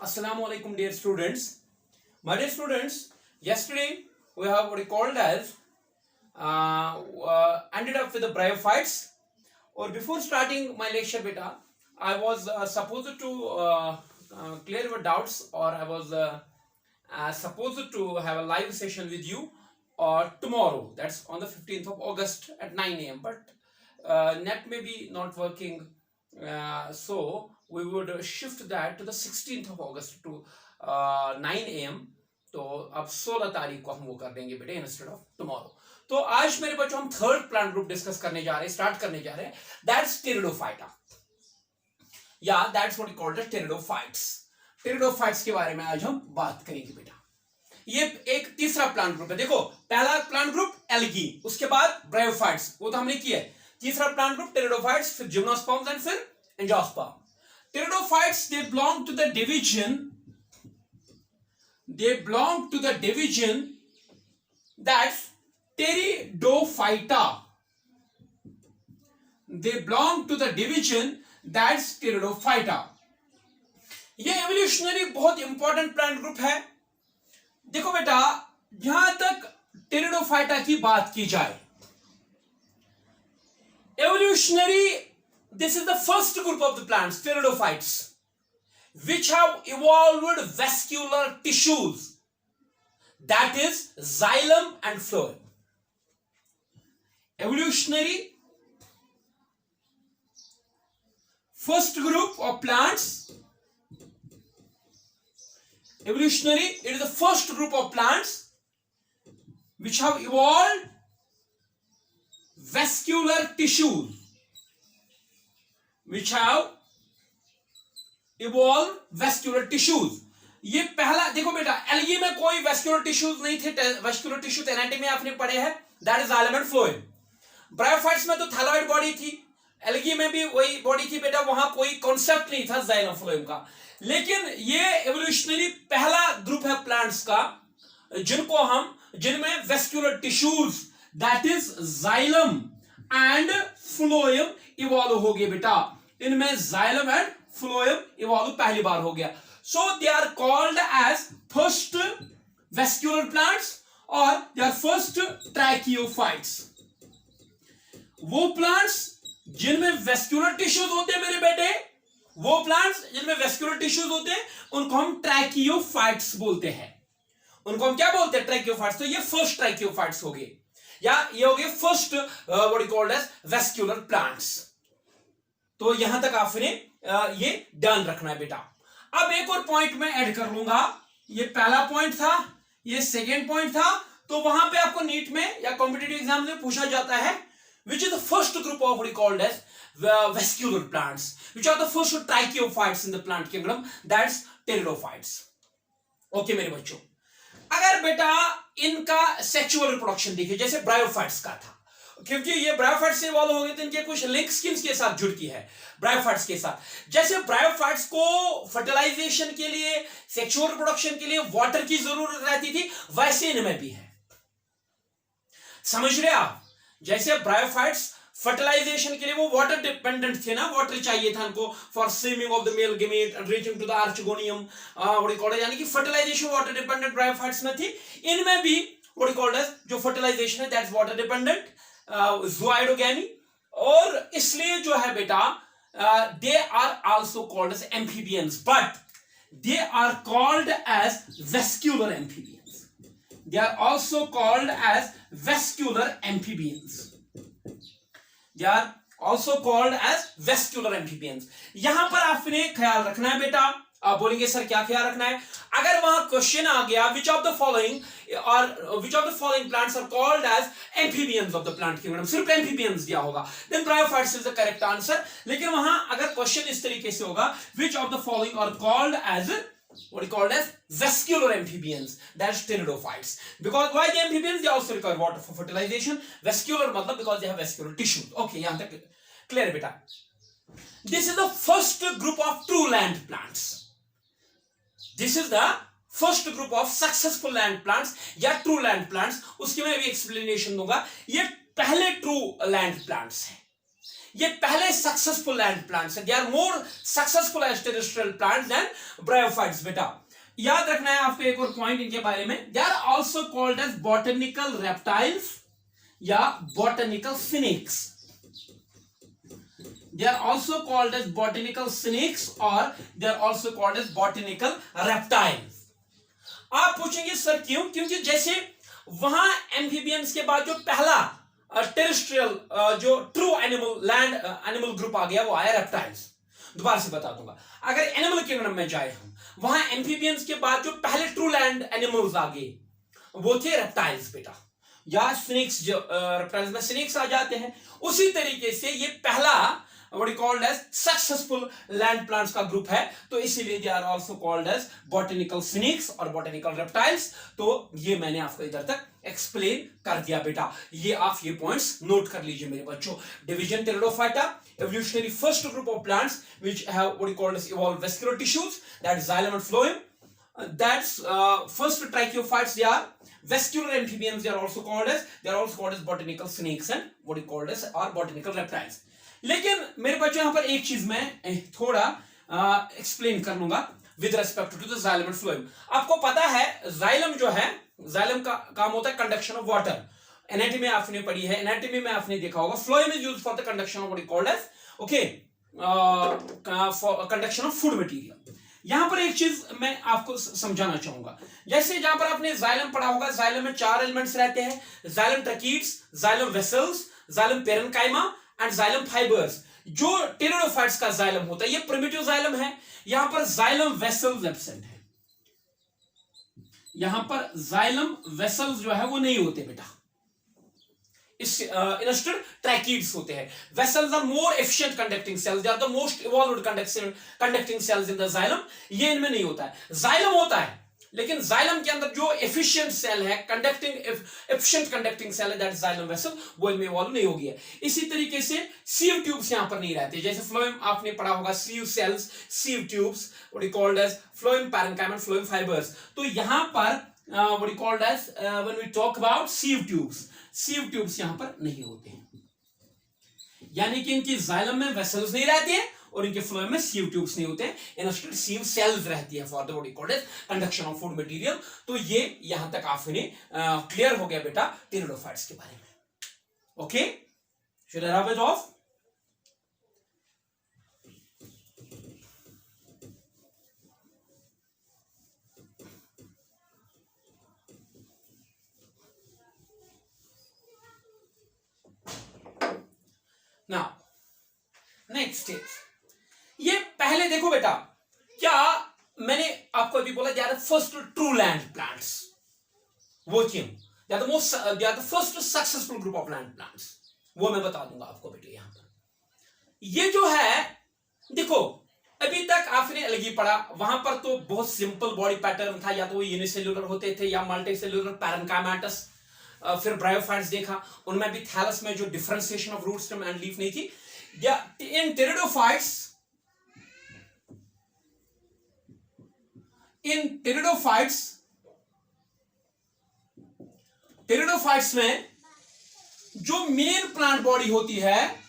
Assalamu alaikum, dear students. My dear students, yesterday we have what we called as ended up with the bryophytes. Or before starting my lecture, beta, I was supposed to clear your doubts, or I was supposed to have a live session with you tomorrow. That's on the 15th of August at 9 a.m. But net may be not working, so we would shift that to the 16th of August to 9 a.m. तो अब 16 तारीख को हम वो कर देंगे बेटे instead of tomorrow. तो आज मेरे बच्चों हम थर्ड प्लांट ग्रुप डिस्कस करने जा रहे हैं, स्टार्ट करने जा रहे हैं. दैट्स टेरिडोफाइटा, या that's what we called the pteridophytes. Pteridophytes के बारे में आज हम बात करेंगे बेटा. ये एक तीसरा प्लांट ग्रुप है. देखो, पहला प्लांट ग्रुप एल्गी, उसके बाद ब्रायोफाइट्स, वो तो हमने किया है. तीसरा प्लांट ग्रुप टेरिडोफाइट्स, फिर जिम्नोस्पर्म्स एंड फिर angiosperm. Pteridophytes they belong to the division that's pteridophyta. They belong to the division that's pteridophyta. ये एवोल्यूशनरी बहुत इंपॉर्टेंट प्लांट ग्रुप है. देखो बेटा, जहां तक टेरिडोफाइटा की बात की जाए, evolutionary this is the first group of the plants, pteridophytes, which have evolved vascular tissues, that is xylem and phloem. Evolutionary first group of plants, evolutionary it is the first group of plants which have evolved vascular tissues, which have evolved vascular tissues. ये पहला, देखो बेटा, algae में कोई vascular tissues नहीं थे. Vascular tissue anatomy आपने पढ़े हैं, that is xylem and phloem. Bryophytes में तो थैलॉइड बॉडी थी, एल्गी में भी वही बॉडी थी बेटा, वहां कोई कॉन्सेप्ट नहीं था xylem phloem का. लेकिन ये एवोल्यूशनरी पहला ग्रुप है प्लांट्स का जिनमें vascular tissues that is xylem and phloem evolve हो गए बेटा. इनमें xylem एंड phloem इवॉल्व पहली बार हो गया. So they are called as first vascular plants or they are first tracheophytes. वो plants जिनमें vascular tissues होते हैं मेरे बेटे, वो plants जिनमें vascular tissues होते हैं, उनको हम tracheophytes बोलते हैं. उनको हम क्या बोलते हैं? tracheophytes. तो ये first tracheophytes हो गए, या ये हो गए first what we called as vascular plants. तो यहां तक आपने ये ध्यान रखना है बेटा. अब एक और पॉइंट मैं ऐड कर लूंगा. ये पहला पॉइंट था, ये सेकेंड पॉइंट था. तो वहां पे आपको नीट में या कॉम्पिटिटिव एग्जाम में पूछा जाता है which is the first group of what we called as vascular plants, which are the first tracheophytes in the plant kingdom, that's pteridophytes. Okay मेरे बच्चों, अगर बेटा इनका सेक्सुअल रिप्रोडक्शन देखिए जैसे ब्रायोफाइट्स का था, क्योंकि ये ब्रायोफाइट्स से इवॉल्व हो गए थे, इनके कुछ लिंक स्किन्स के साथ जुड़ती है ब्रायोफाइट्स के साथ. जैसे ब्रायोफाइट्स को फर्टिलाइजेशन के लिए, सेक्सुअल रिप्रोडक्शन के लिए वाटर की जरूरत रहती थी, वैसे इनमें भी है. समझ रहे आप? जैसे ब्रायोफाइट्स फर्टिलाइजेशन के लिए वो वाटर डिपेंडेंट थे ना, वाटर चाहिए था उनको for swimming of the male gamete and reaching to the archegonium, यानी कि फर्टिलाइजेशन वाटर डिपेंडेंट ब्रायोफाइट्स में थी. इनमें भी व्हाट वी कॉल्ड एज जो फर्टिलाइजेशन है दैट्स वाटर डिपेंडेंट, ज़ोआइडोगैमी. और इसलिए जो है बेटा they are also called as amphibians, but they are called as vascular amphibians. They are also called as vascular amphibians. They are also called as vascular amphibians. यहां पर आपने ख्याल रखना है बेटा. आप बोलेंगे सर क्या ख्याल रखना है? अगर वहां क्वेश्चन आ गया which of the following plants are called as amphibians of the plant kingdom, सिर्फ amphibians दिया होगा, then bryophytes is the correct answer. लेकिन वहां अगर क्वेश्चन इस तरीके से होगा which of the following are called as what is called as vascular amphibians, that's pteridophytes. Because why the amphibians? They also require water for fertilization. Vascular मतलब because they have vascular tissues. Okay, यहाँ तक clear है बेटा. This is the first group of true land plants. This is the first group of successful land plants या true land plants. उसकी मैं भी explanation दूंगा. ये पहले true land plants हैं. ये पहले सक्सेसफुल लैंड प्लांट्स हैं, they are more successful as terrestrial plants than bryophytes. बेटा याद रखना है आपको एक और पॉइंट इनके बारे में, they are also called as botanical reptiles या botanical snakes. They are also called as botanical snakes or they are also called as botanical reptiles। आप पूछेंगे सर क्यों? क्योंकि जैसे वहां एम्फीबियंस के बाद जो पहला टेरेस्ट्रियल जो true animal land animal group आ गया वो आया रेप्टाइल्स। दोबारा से बता दूंगा, अगर एनिमल किंगडम में जाए हम, वहां एम्फीबियंस के बाद जो पहले ट्रू लैंड एनिमल्स आ गए वो थे रेप्टाइल्स बेटा, या स्नेक्स। जो रेप्टाइल्स में स्नेक्स आ जाते हैं, उसी तरीके से ये पहला what is called as successful land plants का ग्रुप है, तो इसीलिए they are also called as botanical snakes और botanical reptiles। तो ये मैंने आपको इधर तक एक्सप्लेन कर दिया बेटा, ये आप ये पॉइंट्स नोट कर लीजिए मेरे बच्चों। Division pteridophyta, evolutionary first group of plants which have what is called as evolved vascular tissues, that is xylem and phloem। That's first trichophytes, they are vascular amphibians, they are also called as botanical snakes and what is called as are botanical reptiles। लेकिन मेरे बच्चों यहां पर एक चीज मैं थोड़ा explain कर लूंगा with respect to the xylem and phloem. आपको पता है जाइलम जो है, जाइलम का काम होता है कंडक्शन ऑफ वाटर, एनाटॉमी में आपने पढ़ी है, एनाटॉमी में आपने देखा होगा। Phloem is used for the conduction of what is called as okay for conduction of food material. यहां पर एक चीज मैं आपको समझाना चाहूंगा, जैसे जहां पर आपने जाइलम पढ़ा होगा, जाइलम में 4 एलिमेंट्स रहते हैं, xylem tracheids, xylem vessels, xylem parenchyma and xylem fibres. जो टेरिडोफाइट्स का जाइलम होता है ये प्रिमिटिव जाइलम है, यहां पर जाइलम वेसल्स एब्सेंट है, यहां पर जाइलम वेसल्स जो है वो नहीं होते बेटा, इस इंस्टेड ट्रैकीड्स होते हैं। Vessels are more efficient conducting cells, they are the most evolved conducting cells in the xylem, ये इनमें नहीं होता है। जाइलम होता है लेकिन जाइलम के अंदर जो एफिशिएंट सेल है, एफिशिएंट कंडक्टिंग सेल है, दैट इज जाइलम वेसल, वो इनमें इवॉल्व नहीं होगी है। इसी तरीके से सीव ट्यूब्स यहां पर नहीं रहते, जैसे फ्लोएम आपने पढ़ा होगा, sieve cells, sieve tubes what is called as phloem parenchyma and phloem fibres. तो यहां पर what is called as when we talk about sieve tubes यहां पर नहीं होते हैं, यानी कि इनकी जाइलम में वेसल्स नहीं रहते हैं और इनके फ्लोएम में सीव ट्यूब्स नहीं होते हैं, इंस्टेड सीव सेल्स रहती है for the what is called as conduction of food material. तो ये यहां तक आपने क्लियर हो गया बेटा टेरिडोफाइट्स के बारे में। Okay, should I rub it off? Now next is, ये पहले देखो बेटा, क्या मैंने आपको अभी बोला, they are the first true land plants. वो क्यों? They are the first successful group of land plants, वो मैं बता दूंगा आपको बेटे। यहां पर ये जो है देखो, अभी तक आपने अलग ही पढ़ा, वहां पर तो बहुत सिंपल बॉडी पैटर्न था, या तो वो यूनिसेल्युलर होते थे या मल्टीसेल्युलर पैरेन्काइमाटस। फिर ब्रायोफाइट्स देखा, उनमें भी थैलस में जो differentiation of root stem and leaf नहीं थी। इन टेरिडोफाइट्स में जो मेन प्लांट बॉडी होती है,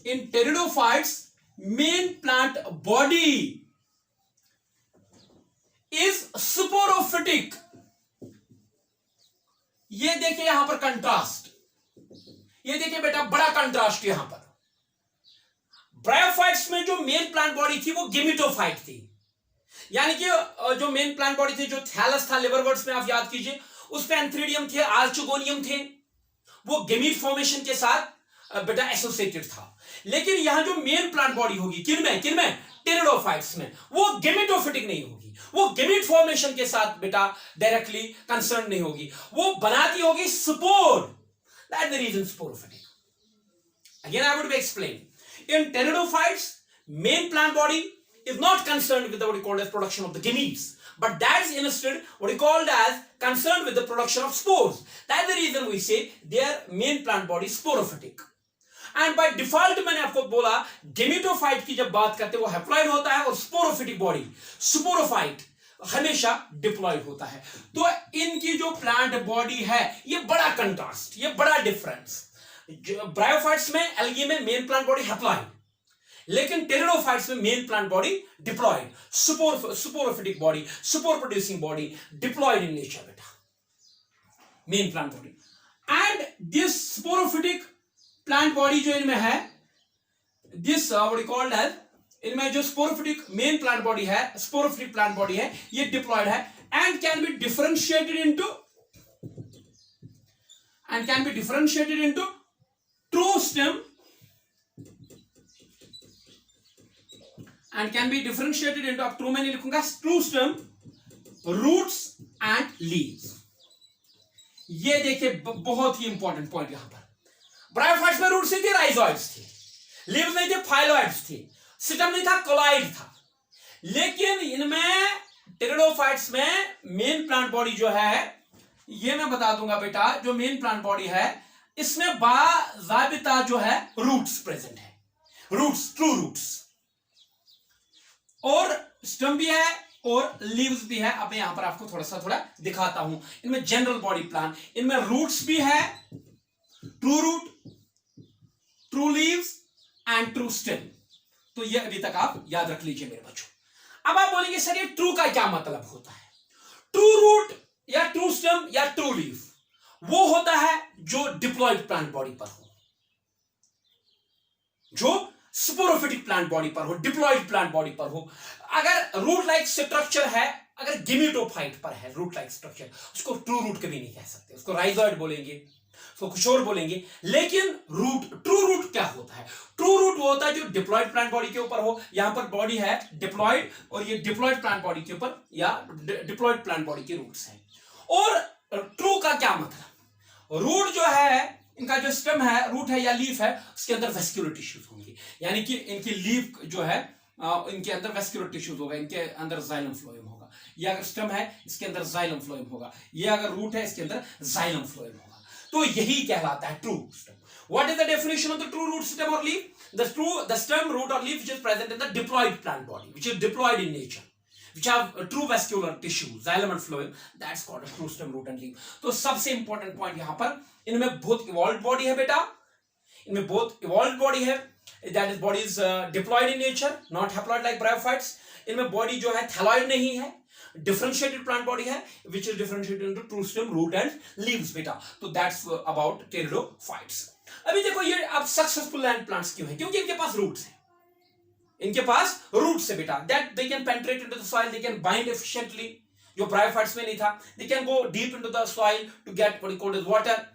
in pteridophytes main plant body is sporophytic. ये देखिए यहां पर कंट्रास्ट, ये देखिए बेटा बड़ा कंट्रास्ट यहां पर। ब्रायोफाइट्स में जो मेन प्लांट बॉडी थी वो गेमिटोफाइट थी, यानी कि जो मेन प्लांट बॉडी थी, जो थैलस था लिवरवर्ट्स में आप याद कीजिए, उस पे एंथ्रीडियम थे, आर्चोगोनियम थे, वो गेमीट फॉर्मेशन के साथ बेटा एसोसिएटेड था। लेकिन यहां जो मेन प्लांट बॉडी होगी किनमें टेरिडोफाइट्स में, वो गेमिटोफिटिक नहीं होगी, वो गेमीट फॉर्मेशन के साथ बेटा डायरेक्टली कंसर्न नहीं होगी, वो बनाती होगी spore. That the reason sporophytic. Again I would explain, in pteridophytes main plant body is not concerned with the, what is called as production of the gametes, but that is instead what is called as concerned with the production of spores. That's the reason we say their main plant body is sporophytic. And by default मैंने आपको बोला gametophyte की जब बात करते हैं वो haploid होता है, और स्पोरोफिटिक बॉडी स्पोरोफाइट हमेशा डिप्लॉइड होता है। तो इनकी जो प्लांट बॉडी है ये बड़ा कंट्रास्ट, ये बड़ा डिफरेंस। ब्रायोफाइट्स में, एल्गी में मेन प्लांट बॉडी हैप्लॉइड, लेकिन टेरिडोफाइट्स में main plant body diploid, sporophytic body, spore producing body, diploid in nature बेटा, main plant body. And this sporophytic plant body जो इनमें है, दिस व्हाट कॉल्ड एज, इनमें जो स्पोरोफिटिक मेन प्लांट बॉडी है, sporophytic plant body है, ये diploid है and can be differentiated into true stem and can be differentiated into, अब ट्रू में नहीं लिखूंगा, true stem, roots and leaves. ये देखिए बहुत ही इंपॉर्टेंट पॉइंट यहां पर, ब्रायोफाइट्स में रूट्स नहीं थे, राइजोइड्स थे, लीव्स नहीं थे, फाइलोइड्स थे, स्टेम नहीं था, कोलाइड था। लेकिन इनमें टेरिडोफाइट्स में मेन प्लांट बॉडी जो है, ये मैं बता दूंगा बेटा, जो मेन प्लांट बॉडी है इसमें बाज़ाबिता जो है रूट्स प्रेजेंट है, रूट्स, ट्रू रूट्स, और स्टेम भी है और लीव्स भी है। अब मैं यहां पर आपको थोड़ा दिखाता हूं। इनमें जनरल बॉडी प्लान, इनमें रूट्स भी है, true root, true leaves and true stem. तो ये अभी तक आप याद रख लीजिए मेरे बच्चों। अब आप बोलेंगे सर ये ट्रू का क्या मतलब होता है? ट्रू रूट या ट्रू स्टेम या ट्रू लीव वो होता है जो डिप्लॉइड प्लांट बॉडी पर हो, जो स्पोरोफिटिक प्लांट बॉडी पर हो, डिप्लॉइड प्लांट बॉडी पर हो। अगर रूट लाइक स्ट्रक्चर है, अगर गिमिटोफाइट पर है रूट लाइक स्ट्रक्चर, उसको ट्रू रूट कभी नहीं कह सकते, उसको राइजोइड बोलेंगे, उसको कुछ और बोलेंगे। लेकिन रूट, ट्रू रूट क्या होता है? ट्रू रूट वो होता है जो डिप्लॉइड प्लांट बॉडी के ऊपर हो। यहां पर बॉडी है डिप्लॉइड और ये डिप्लॉइड प्लांट बॉडी के ऊपर या डिप्लॉइड प्लांट बॉडी के रूट्स हैं। और ट्रू का क्या मतलब? रूट जो है, इनका जो स्टेम है, रूट है या लीफ है, उसके अंदर वेस्क्यूलर टिश्यूज होंगे, यानी कि इनकी लीफ जो है इनके अंदर वेस्क्यूलर टिश्यूज होगा, इनके अंदर जाइलम फ्लोएम होगा। ये अगर स्टेम है इसके अंदर जाइलम फ्लोएम होगा, ये अगर रूट है इसके अंदर जाइलम फ्लोएम होगा। तो यही कहलाता है true stem. What is the definition of the true root, stem और लीफ? द स्टेम, रूट और leaf which is present in the diploid plant body, which is diploid in nature, which have true vascular tissue, xylem and phloem, that's called a true stem, root and leaf। तो सबसे important point यहां पर, इनमें बहुत evolve body है बेटा, इनमें बहुत इवॉल्व बॉडी है, that is body is diploid in nature, not haploid like bryophytes। इनमें बॉडी जो है थैलॉइड नहीं है, डिफरेंशिएटेड प्लांट बॉडी है which is differentiated into true stem, root and leaves बेटा। तो that's about pteridophytes। अभी देखो ये अब सक्सेसफुल लैंड प्लांट्स क्यों है? क्योंकि इनके पास रूट्स हैं, इनके पास रूट्स है बेटा, that they can penetrate into the soil, they can bind efficiently, जो ब्रायोफाइट्स में नहीं था। They can go deep into the soil to get what you called as water.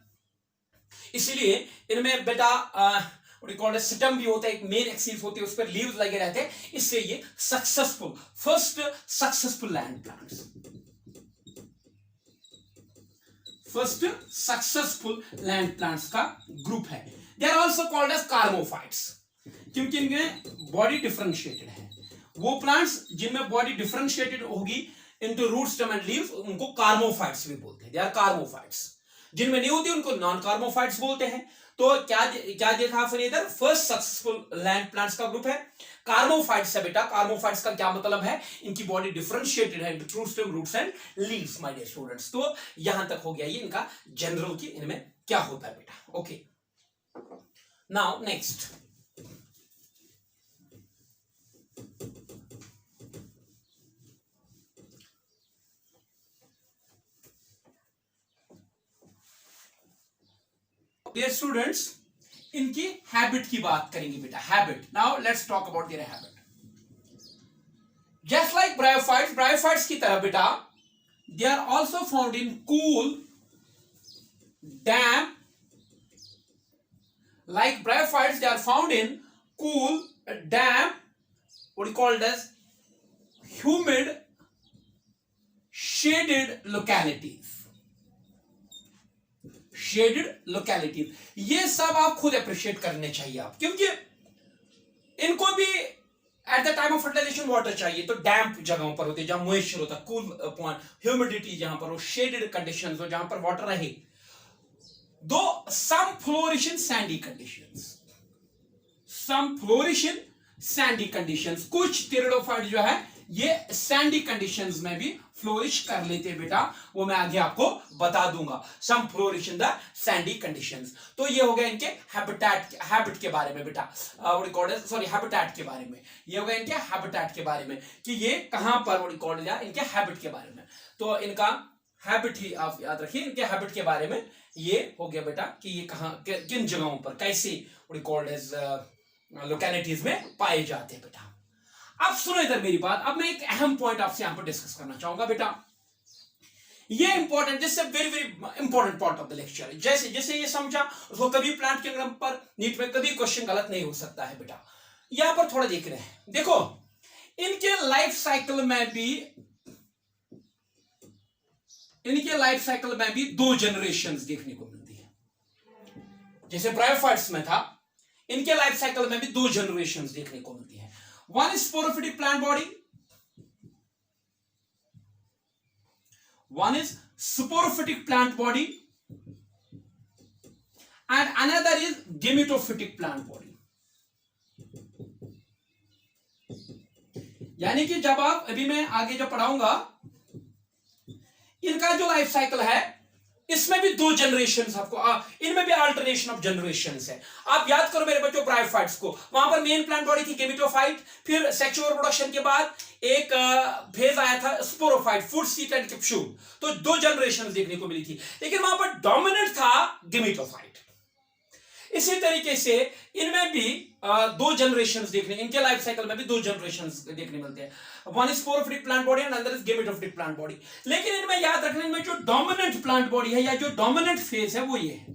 इसीलिए इनमें बेटा what you called as stem भी होता है, एक मेन एक्सिस होती है, उस पर लीव्स लगे रहते हैं, इससे ये successful, first successful land plants, first successful land plants का ग्रुप है। They are also called as cormophytes, क्योंकि इनमें बॉडी डिफरेंशिएटेड है। वो प्लांट्स जिनमें बॉडी डिफरेंशिएटेड होगी into root, stem and leaves, उनको कार्मोफाइट्स भी बोलते हैं। They are cormophytes. जिनमें नहीं होती उनको नॉन कार्मोफाइट्स बोलते हैं। तो क्या देखा आपने इधर? फर्स्ट सक्सेसफुल लैंड प्लांट्स का ग्रुप है कार्मोफाइट्स है बेटा। कार्मोफाइट्स का क्या मतलब है? इनकी बॉडी डिफरेंशिएटेड है into true stem, roots and leaves my dear students. तो यहां तक हो गया ये इनका जनरल की इनमें क्या होता है बेटा। Okay, now next, dear students, इनकी हैबिट की बात करेंगे बेटा। Habit, now let's talk about their habit. Just like bryophytes, bryophytes की तरह बेटा, they are also found in cool, damp, like bryophytes, they are found in cool, damp, what you called as humid, shaded localities, shaded localities। ये सब आप खुद appreciate करने चाहिए आप, क्योंकि इनको भी at the time of fertilization water चाहिए। तो डैम्प जगहों पर होते हैं जहां मॉइस्चर होता है, कूल पॉइंट, ह्यूमिडिटी जहां पर हो, शेडेड कंडीशंस हो जहां पर वाटर रहे। दो some flourish in sandy conditions, some flourish in sandy conditions। कुछ टेरिडोफाइट जो है ये सैंडी कंडीशंस में भी फ्लोरिश कर लेते हैं बेटा, वो मैं आगे आपको बता दूंगा। Some flourish in the sandy conditions. तो ये हो गया इनके हैबिट के बारे में बेटा, हैबिटेट के बारे में। ये हो गया इनके हैबिटेट के बारे में कि ये कहां पर इनके हैबिट के बारे में। तो इनका हैबिट ही आप याद रखिए, इनके हैबिट के बारे में ये हो गया बेटा कि ये कहां किन जगहों पर कैसे लोकेलिटीज में पाए जाते हैं बेटा। अब सुनो इधर मेरी बात, अब मैं एक अहम पॉइंट आपसे यहां पर डिस्कस करना चाहूंगा बेटा। ये important, this is very very important part of the lecture. जैसे जैसे ये समझा उसको कभी प्लांट किंगडम पर नीट में कभी क्वेश्चन गलत नहीं हो सकता है बेटा। यहां पर थोड़ा देख रहे हैं, देखो इनके लाइफ साइकिल में भी दो जनरेशंस देखने को मिलती है। जैसे ब्रायोफाइट्स में था, इनके लाइफ साइकिल में भी दो जनरेशंस देखने को मिलती है। One is sporophytic plant body, one is sporophytic plant body and another is gametophytic plant body। यानी कि जब आप अभी मैं आगे जब पढ़ाऊंगा, इनका जो लाइफ साइकिल है इसमें भी दो जनरेशन आपको, इनमें भी अल्टरनेशन ऑफ जनरेशन है। आप याद करो मेरे बच्चों ब्रायोफाइट्स को, वहां पर मेन प्लांट बॉडी थी गेमेटोफाइट, फिर सेक्सुअल रिप्रोडक्शन के बाद एक फेज आया था sporophyte, food seat and capsule. तो दो जनरेशन देखने को मिली थी, लेकिन वहां पर डोमिनेंट था गेमेटोफाइट। इसी तरीके से इनमें भी दो जनरेशंस देखने, इनके लाइफ साइकिल में भी दो जनरेशंस देखने मिलते हैं। One is sporophytic plant body and other is gametophytic plant body. लेकिन इनमें याद रखना, इनमें जो डोमिनेंट प्लांट बॉडी है या जो डोमिनेंट फेज है वो ये है।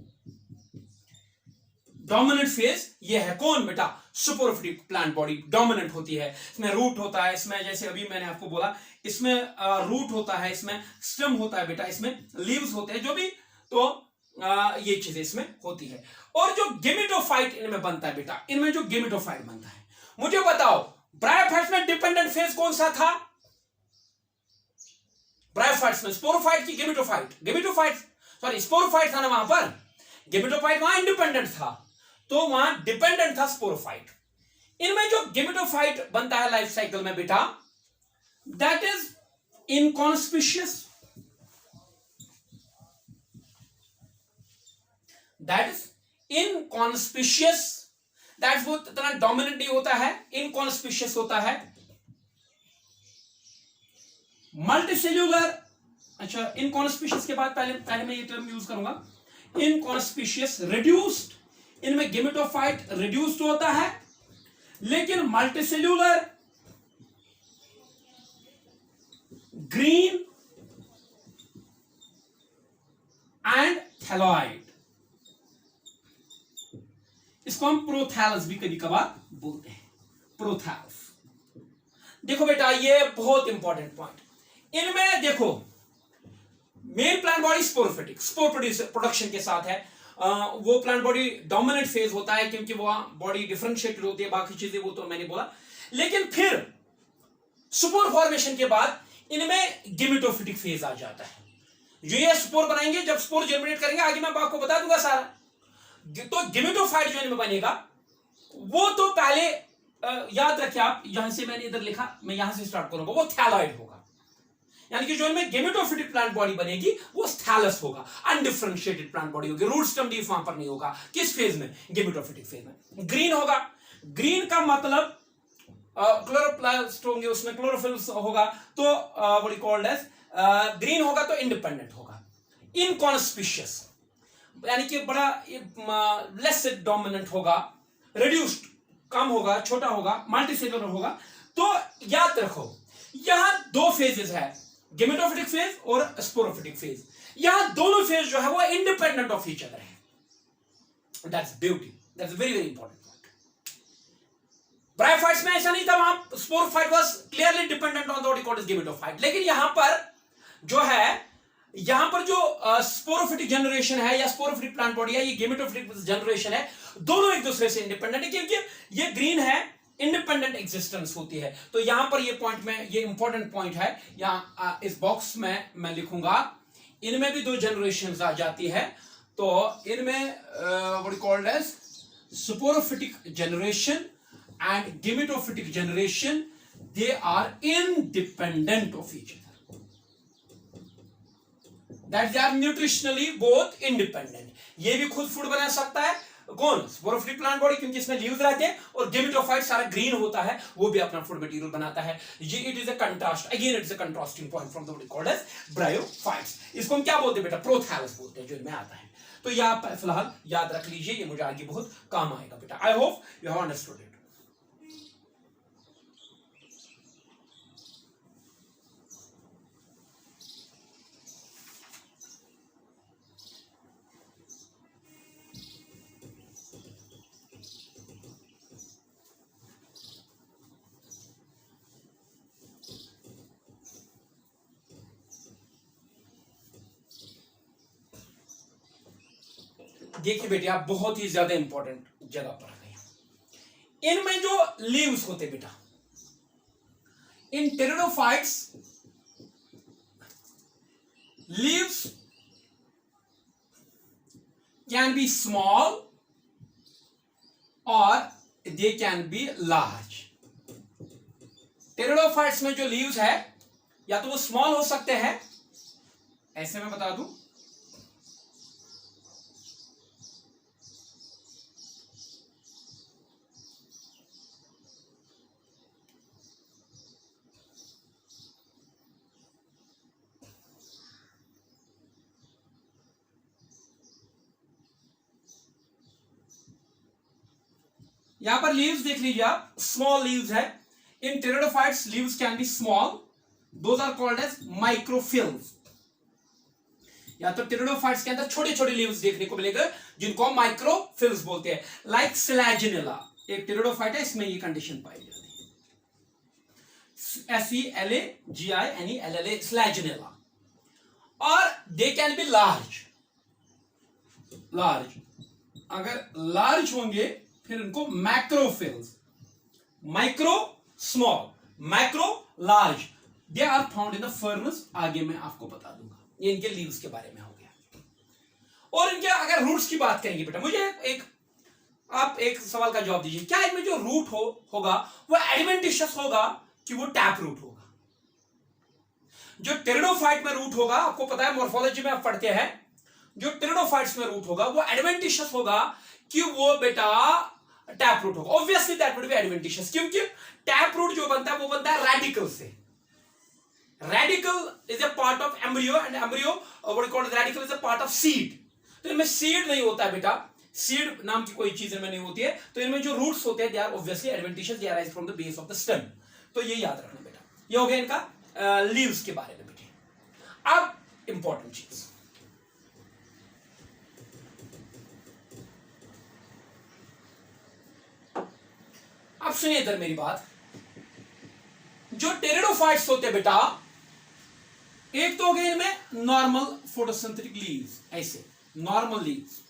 डोमिनेंट फेज ये है कौन बेटा? सुपोरोफिटिक प्लांट बॉडी डोमिनेंट होती है। इसमें रूट होता है, इसमें जैसे अभी मैंने आपको बोला, इसमें रूट होता है, इसमें स्टेम होता है बेटा, इसमें लीव्स होते हैं, जो भी, तो ये चीजें इसमें होती है। और जो गेमेटोफाइट इनमें बनता है बेटा, इनमें जो गेमेटोफाइट बनता है, मुझे बताओ ब्रायोफाइट्स में डिपेंडेंट फेज कौन सा था? ब्रायोफाइट्स में स्पोरोफाइट की स्पोरोफाइट था ना वहां पर, गेमेटोफाइट वहां इंडिपेंडेंट था, तो वहां डिपेंडेंट था स्पोरोफाइट। इनमें जो गेमेटोफाइट बनता है लाइफ साइकिल में बेटा, दैट इज इनकॉन्स्पिशियस, दैट वो इतना डोमिनेंट नहीं होता है, इनकॉन्स्पिशियस होता है। मल्टीसेल्यूलर, अच्छा इनकॉन्स्पिशियस के बाद पहले मैं ये टर्म यूज करूंगा, इनकॉन्स्पिशियस, रिड्यूस्ड, इनमें गेमेटोफाइट रिड्यूस्ड होता है, लेकिन मल्टीसेल्यूलर, ग्रीन एंड थैलॉइड, इसको हम प्रोथैलस भी कभी कभार बोलते हैं, प्रोथैलस। देखो बेटा ये बहुत इंपॉर्टेंट पॉइंट, इनमें देखो main plant body sporophytic, spore production के साथ है। वो प्लांट बॉडी डोमिनेंट फेज होता है क्योंकि वो बॉडी डिफरेंशिएटेड होती है, बाकी चीजें वो तो मैंने बोला। लेकिन फिर स्पोर फॉर्मेशन के बाद इनमें गेमेटोफिटिक फेज आ जाता है। जो ये स्पोर बनाएंगे, जब स्पोर जर्मिनेट करेंगे, आगे मैं आपको बता दूंगा सारा। तो गेमेटोफाइट जो इनमें बनेगा वो तो पहले याद रखिए आप, यहां से मैंने इधर लिखा, मैं यहां से स्टार्ट करूंगा, वो थैलॉइड होगा। यानी कि जो इनमें गेमेटोफिटिक प्लांट बॉडी बनेगी वो थैलस होगा, अनडिफरेंशिएटेड प्लांट बॉडी होगी, रूट स्टेम लीफ वहां पर नहीं होगा। किस फेज में? गेमेटोफिटिक फेज में। ग्रीन होगा, ग्रीन का मतलब क्लोरोप्लास्ट होंगे, उसमें क्लोरोफिल होगा, तो what is called as green होगा, तो इंडिपेंडेंट होगा। इनकॉन्स्पिशियस यानी कि बड़ा लेस डोमिनेंट होगा, रिड्यूस्ड कम होगा, छोटा होगा, मल्टीसेलुलर होगा। तो याद रखो यहां दो फेजेस है, गेमेटोफिटिक फेज और स्पोरोफिटिक फेज। यहां दोनों फेज जो है वो इंडिपेंडेंट ऑफ ईच अदर है। That's beauty, that's very very important point. Bryophytes में ऐसा नहीं था, वहां sporophyte was clearly dependent on the what is called as gametophyte. लेकिन यहां पर जो है, यहां पर जो स्पोरोफिटिक जनरेशन है या स्पोरोफिटिक प्लांट बॉडी है, ये गेमेटोफिटिक जनरेशन है, दोनों एक दूसरे से इंडिपेंडेंट है, क्योंकि ये ग्रीन है, इंडिपेंडेंट एग्जिस्टेंस होती है। तो यहां पर ये पॉइंट में, ये इंपॉर्टेंट पॉइंट है, यहां इस बॉक्स में मैं लिखूंगा, इनमें भी दो जनरेशन आ जाती है। तो इनमें what is called as sporophytic generation and gametophytic generation, they are independent of each other, that they are nutritionally both independent. ये भी खुद फूड बना सकता है कौन? स्पोरोफिटिक प्लांट बॉडी, क्योंकि इसमें लीव्स रहते हैं, और गेमेटोफाइट सारा ग्रीन होता है, वो भी अपना फूड मटेरियल बनाता है. ये it is a contrast, again it is a contrasting point from the what called as bryophytes. इसको हम क्या बोलते हैं बेटा? प्रोथैलस बोलते हैं, जो इनमें आता है. तो ये आप फिलहाल याद रख लीजिए, ये मुझे आगे बहुत काम आएगा बेटा. I hope you have understood it. देखिए बेटे, आप बहुत ही ज्यादा इंपॉर्टेंट जगह पर आ गए. इनमें जो लीव्स होते बेटा, in pteridophytes leaves can be small और they can be large. Pteridophytes में जो लीव्स है, या तो वो स्मॉल हो सकते हैं, ऐसे मैं बता दूं, यहां पर लीव्स देख लीजिए आप, स्मॉल लीव्स है. In pteridophytes leaves can be small, those are called as microphylls. या तो टेरिडोफाइट्स के अंदर छोटे छोटे लीव्स देखने को मिलेगा, जिनको हम माइक्रोफिल्स बोलते हैं. लाइक स्लैजिनेला, एक टेरिडोफाइट है, इसमें ये कंडीशन पाई जाती है. SELAGINELLA, Selaginella. और दे कैन बी लार्ज. अगर लार्ज होंगे फिर इनको macrophylls. Micro small, macro large, they are found in the ferns. आगे मैं आपको बता दूंगा. ये इनके लीव्स के बारे में हो गया. और इनके अगर रूट्स की बात करेंगे बेटा, मुझे आप एक सवाल का जवाब दीजिए. क्या इनमें जो रूट होगा वो एडवेंटिशियस होगा कि वो टैप रूट होगा? जो टेरिडोफाइट में रूट होगा, आपको पता है मॉर्फोलॉजी में आप पढ़ते हैं, जो टेरिडोफाइट्स में रूट होगा वो एडवेंटिशियस होगा कि वो बेटा टैप रूट होगा. Obviously that would be adventitious, क्योंकि टैप रूट जो बनता है वो बनता है रेडिकल से. Radical is a part of embryo, and embryo what called radical is a part of seed. तो इनमें सीड नहीं होता है बेटा, सीड नाम की कोई चीज इनमें नहीं होती है. तो इनमें जो रूट्स होते हैं, they are obviously adventitious, they arise from the base of the stem. तो ये याद रखना बेटा. ये हो गया इनका लीव्स के बारे में बेटे. अब इंपॉर्टेंट चीज, अब सुनिए इधर मेरी बात. जो टेरिडोफाइट्स होते हैं बेटा, एक तो हो गए इनमें नॉर्मल फोटोसिंथेटिक लीव्स, ऐसे नॉर्मल लीव्स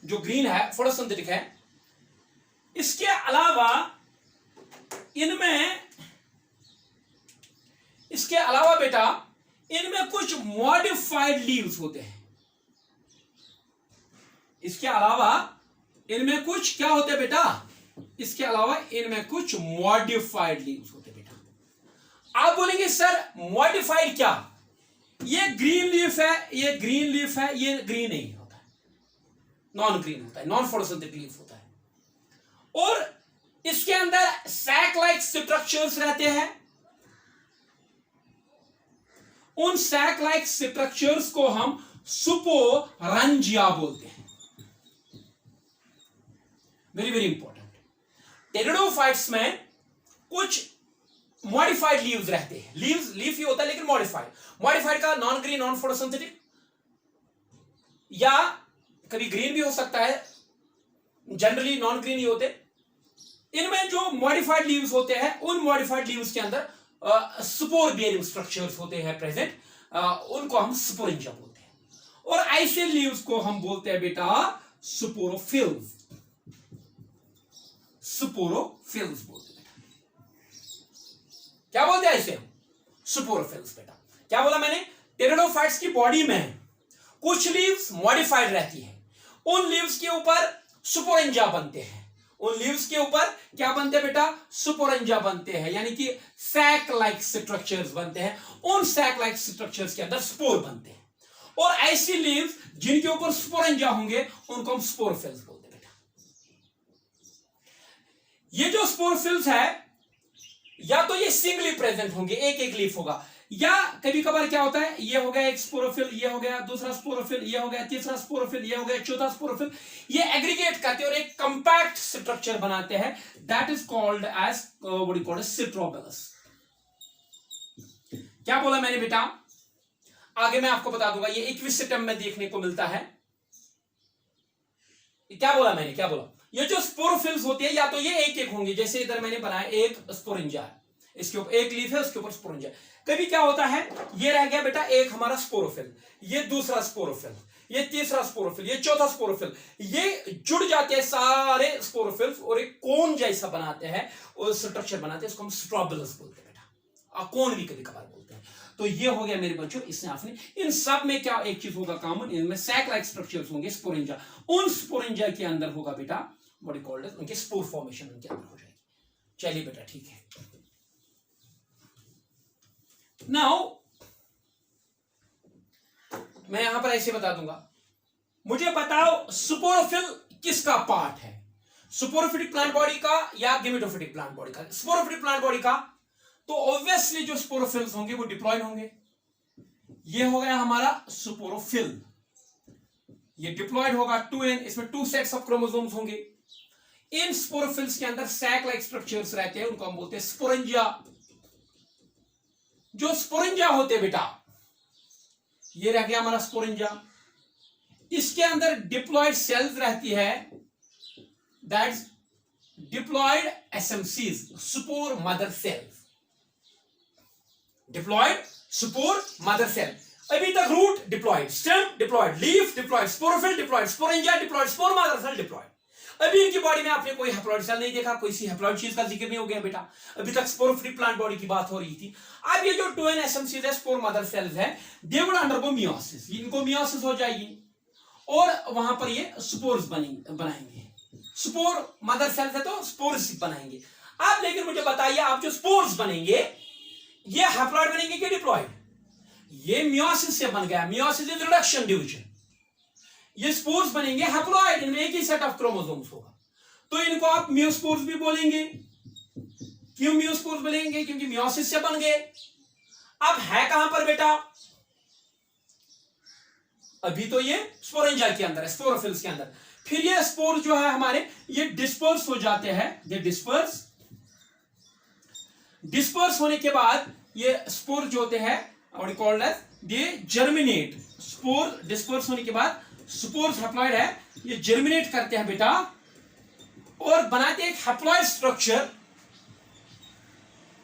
जो ग्रीन है, फोटोसिंथेटिक है. इसके अलावा बेटा इनमें कुछ मॉडिफाइड लीव्स होते हैं. इसके अलावा इनमें कुछ क्या होते हैं बेटा? इसके अलावा इनमें कुछ मॉडिफाइड लीव्स होते हैं बेटा. आप बोलेंगे सर मॉडिफाइड क्या? ये ग्रीन लीफ है, ये ग्रीन लीफ है, ये ग्रीन नहीं होता है, नॉन ग्रीन होता है, नॉन फोटोसिंथेटिक लीफ होता है. और इसके अंदर सैक लाइक स्ट्रक्चर्स रहते हैं. उन सैक लाइक स्ट्रक्चर्स को हम सुपोरंजिया बोलते हैं. Very very important. टेरिडोफाइट्स में कुछ मॉडिफाइड लीव्स रहते हैं. लीफ ही होता है लेकिन मॉडिफाइड का नॉन ग्रीन, नॉन फोटोसिंथेटिक, या कभी ग्रीन भी हो सकता है, जनरली नॉन ग्रीन ही होते. इनमें जो मॉडिफाइड लीव्स होते हैं, उन मॉडिफाइड लीव्स के अंदर स्पोर बियरिंग स्ट्रक्चर्स होते हैं प्रेजेंट, उनको हम स्पोरेंजिया बोलते हैं. और ऐसे लीव्स को हम बोलते हैं बेटा स्पोरोफिल्स. स्पोरोफिल्स बोलते हैं. क्या बोलते हैं इसे हम? स्पोरोफिल्स बेटा. क्या बोला मैंने? टेरिडोफाइट्स की बॉडी में कुछ लीव्स मॉडिफाइड रहती है, उन लीव्स के ऊपर स्पोरेंजिया बनते हैं, उन लीव्स के ऊपर क्या बनते हैं बेटा, स्पोरेंजा बनते हैं, यानी कि सैक लाइक स्ट्रक्चर्स बनते हैं। उन सैक लाइक स्ट्रक्चर्स के अंदर स्पोर बनते हैं, और ऐसी लीव्स जिनके ऊपर स्पोरेंजा होंगे उनको हम स्पोरोफिल्स बोलते हैं बेटा। ये जो स्पोरोफिल्स है या तो ये सिंगली प्रेजेंट होंगे, एक एक लीफ होगा, या कभी कभार क्या होता है, ये हो गया एक स्पोरोफिल, ये हो गया दूसरा स्पोरोफिल, ये हो गया तीसरा स्पोरोफिल, ये हो गया चौथा स्पोरोफिल, ये एग्रीगेट करते हैं और एक कंपैक्ट स्ट्रक्चर बनाते हैं, that is called as what you call strobilus. क्या बोला मैंने बेटा, आगे मैं आपको बता दूंगा, ये इक्विसिटम में देखने को मिलता है। क्या बोला मैंने, क्या बोला, ये जो स्पोरोफिल्स होते हैं या तो ये एक एक होंगे, जैसे इधर मैंने बनाया एक स्पोरेंजा है, इसके ऊपर एक लीफ है, उसके ऊपर स्पोरेंजा। कभी क्या होता है, ये रह गया बेटा एक हमारा स्पोरोफिल, ये दूसरा स्पोरोफिल, ये तीसरा स्पोरोफिल, ये चौथा स्पोरोफिल, ये जुड़ जाते हैं सारे स्पोरोफिल्स और एक कोन जैसा बनाते हैं और स्ट्रक्चर बनाते हैं, इसको हम स्ट्रोबेलस बोलते हैं बेटा, कोन भी कभी कभार बोलते हैं। तो ये हो गया मेरे बच्चों, इसने आपने इन सब में क्या एक चीज होगा कॉमन, इनमें सैक लाइक स्ट्रक्चर्स होंगे, स्पोरेंजा, उन स्पोरेंजा के अंदर होगा बेटा व्हाट यू कॉल्ड उनके स्पोर फॉर्मेशन उनके अंदर हो जाएगी। चलिए बेटा ठीक है। नाउ मैं यहां पर ऐसे बता दूंगा, मुझे बताओ स्पोरोफिल किसका पार्ट है, स्पोरोफिटिक प्लांट बॉडी का या गेमेटोफिटिक प्लांट बॉडी का? स्पोरोफिटिक प्लांट बॉडी का, तो ऑब्वियसली जो स्पोरोफिल्स होंगे वो डिप्लॉयड होंगे। ये हो गया हमारा स्पोरोफिल, ये डिप्लॉयड होगा 2n, इसमें 2 सेट्स ऑफ क्रोमोसोम्स होंगे। इन स्पोरोफिल्स के अंदर सैक लाइक स्ट्रक्चर्स रहते हैं, उनको हम बोलते हैं स्पोरेंजा। जो स्पोरेंजा होते हैं बेटा, ये रह गया हमारा स्पोरेंजा, इसके अंदर डिप्लॉयड सेल्स रहती है, that's diploid SMCs, spore mother cells, diploid spore mother cell. अभी तक root diploid, stem diploid, leaf diploid, sporophyll diploid, sporangia diploid, spore mother cell diploid. अभी इनकी बॉडी में आपने कोई हैप्लॉयड सेल नहीं देखा, कोई सी हैप्लॉयड चीज का जिक्र नहीं हो गया बेटा। अभी तक स्पोरोफिटिक प्लांट बॉडी की बात हो रही थी। अब ये जो 2n एसएमसीज है, स्पोर मदर सेल्स है, दे विल अंडरगो मियोसिस, इनको मियोसिस हो जाएगी और वहां पर ये स्पोर्स बनाएंगे। स्पोर मदर सेल्स है तो स्पोर्स बनाएंगे। अब लेकिन मुझे बताइए, आप जो स्पोर्स बनेंगे ये हैप्लॉयड बनेंगे कि डिप्लॉयड? ये मियोसिस से बन गया, मियोसिस इज रिडक्शन डिवीजन। ये स्पोर्स बनेंगे हैप्लॉयड, इनमें एक ही सेट ऑफ क्रोमोसोम्स होगा, तो इनको आप मियोस्पोर्स भी बोलेंगे। क्यों मियोस्पोर्स बोलेंगे? क्योंकि मियोसिस से बन गए। अब है कहां पर बेटा? अभी तो ये स्पोरेंजा के अंदर है, स्पोरोफिल्स के अंदर। फिर ये स्पोर जो है हमारे, ये डिस्पर्स हो जाते हैं, ये डिस्पर्स होने के बाद ये स्पोर जो होते हैं what you called as, they germinate. Spore disperse होने के बाद स्पोर्स हैप्लॉयड है, ये जर्मिनेट करते हैं बेटा और बनाते हैं एक haploid structure,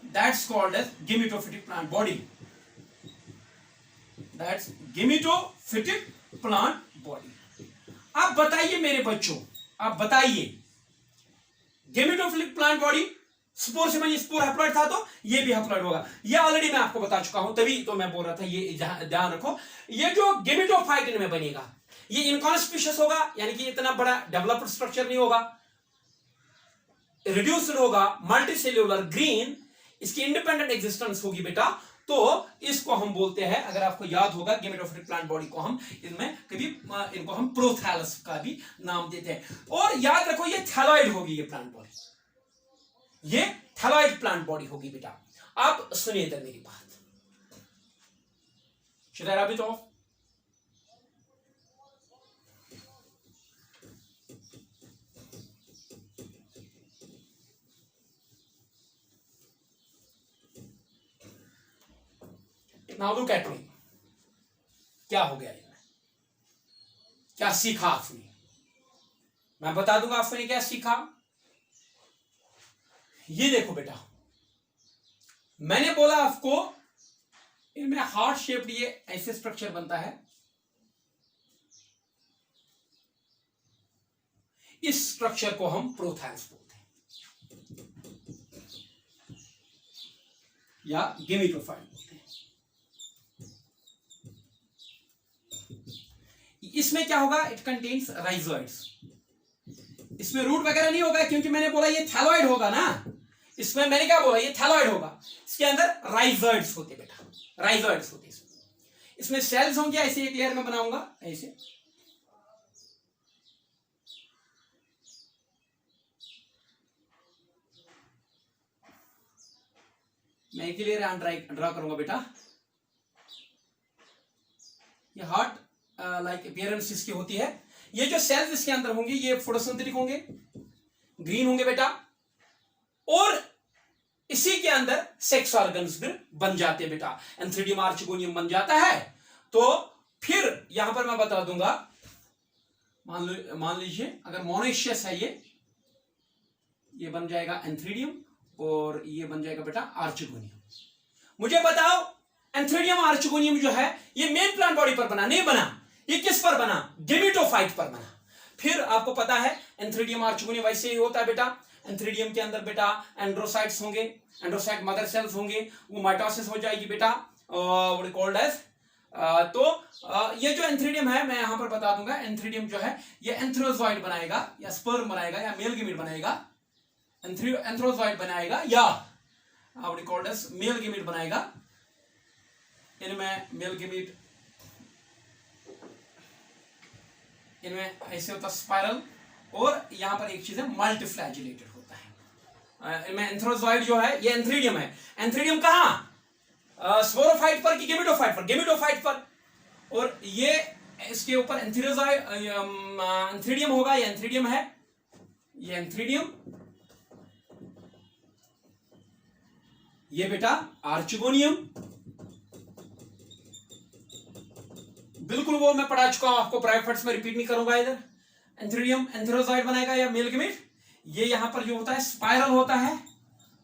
that's called as gametophytic plant body, that's gametophytic plant body. अब बताइए मेरे बच्चों, आप बताइए, गेमेटोफिटिक प्लांट बॉडी स्पोर से बनी, स्पोर हैप्लॉयड था तो ये भी हैप्लॉयड होगा। ये ऑलरेडी मैं आपको बता चुका हूं, तभी तो मैं बोल रहा था ये ध्यान रखो। ये जो गेमेटोफाइट इनमें बनेगा ये इनकॉन्स्पिशियस होगा, यानी कि इतना बड़ा डेवलप्ड स्ट्रक्चर नहीं होगा, रिड्यूस्ड होगा, मल्टीसेल्यूलर, ग्रीन, इसकी इंडिपेंडेंट एग्जिस्टेंस होगी बेटा। तो इसको हम बोलते हैं, अगर आपको याद होगा, गेमेटोफिटिक प्लांट बॉडी को हम इनमें कभी इनको हम प्रोथैलस का भी नाम देते हैं। और याद रखो ये थैलॉइड होगी, ये प्लांट बॉडी, ये थैलॉइड प्लांट बॉडी होगी बेटा। अब सुनिए इधर मेरी बात, should I rub it off? Now look at me, क्या हो गया इनमें, क्या सीखा आपने? मैं बता दूंगा आपने क्या सीखा। ये देखो बेटा, मैंने बोला आपको इनमें हार्ट शेप्ड ये ऐसे स्ट्रक्चर बनता है, इस स्ट्रक्चर को हम प्रोथैल्स बोलते हैं या गेमेटोफाइट बोलते हैं। इसमें क्या होगा, इट कंटेन्स राइजोइड्स, इसमें रूट वगैरह नहीं होगा क्योंकि मैंने बोला ये थैलॉइड होगा ना, इसमें मैंने क्या बोला ये थैलॉइड होगा, इसके अंदर राइजोइड्स होते बेटा, राइजोइड्स होते इसमें सेल्स होंगे, ऐसे एक लेयर में बनाऊंगा ऐसे, मैं एक ही लेयर ड्रा करूंगा बेटा। ये हार्ट लाइक अपीयरेंस इसकी होती है। ये जो सेल्स इसके अंदर होंगे ये फोटोसिंथेटिक होंगे, ग्रीन होंगे बेटा, और इसी के अंदर सेक्स ऑर्गन्स फिर बन जाते हैं बेटा, एंथ्रीडियम आर्चिगोनियम बन जाता है। तो फिर यहां पर मैं बता दूंगा, मान लीजिए अगर मोनोइशियस है ये बन जाएगा एंथ्रीडियम और ये बन जाएगा बेटा आर्चिगोनियम। मुझे बताओ एंथ्रीडियम आर्चिगोनियम जो है ये मेन प्लांट बॉडी पर बना नहीं बना, ये किस पर बना, गेमिटोफाइट पर बना। फिर आपको पता है एंथ्रीडियम आर्चिगोनियम वैसे ही होता है बेटा, एंथ्रीडियम के अंदर बेटा एंड्रोसाइट्स होंगे, एंड्रोसाइट मदर सेल्स होंगे, वो माइटोसिस हो जाएगी बेटा, व्हाट कॉल्ड एज ये जो एंथ्रीडियम है मैं यहां पर बता दूंगा, एंथ्रीडियम जो है ये एंथ्रोजॉइड बनाएगा या स्पर्म बनाएगा या मेल गेमीट बनाएगा, एंथ्रोजॉइड बनाएगा या what called as male gamete बनाएगा। इनमें मेल गेमीट, इनमें ऐसे होता स्पाइरल, और यहां पर एक चीज है मल्टीफ्लैजिलेटेड होता है। इनमें एंथ्रोजॉइड जो है ये एंथ्रीडियम है, एंथ्रीडियम कहां, स्पोरोफाइट पर कि गेमिटोफाइट पर, गेमिटोफाइट पर, और ये इसके ऊपर एंथ्रोजॉइड एंथ्रीडियम होगा, ये एंथ्रीडियम है, ये एंथ्रीडियम, ये बेटा आर्चिगोनियम, बिल्कुल वो मैं पढ़ा चुका हूं आपको, प्राइवेट्स में रिपीट नहीं करूंगा इधर। एंथ्रीडियम एंथ्रोजॉइड बनाएगा या मेल गेमीट, ये यहां पर जो होता है स्पाइरल होता है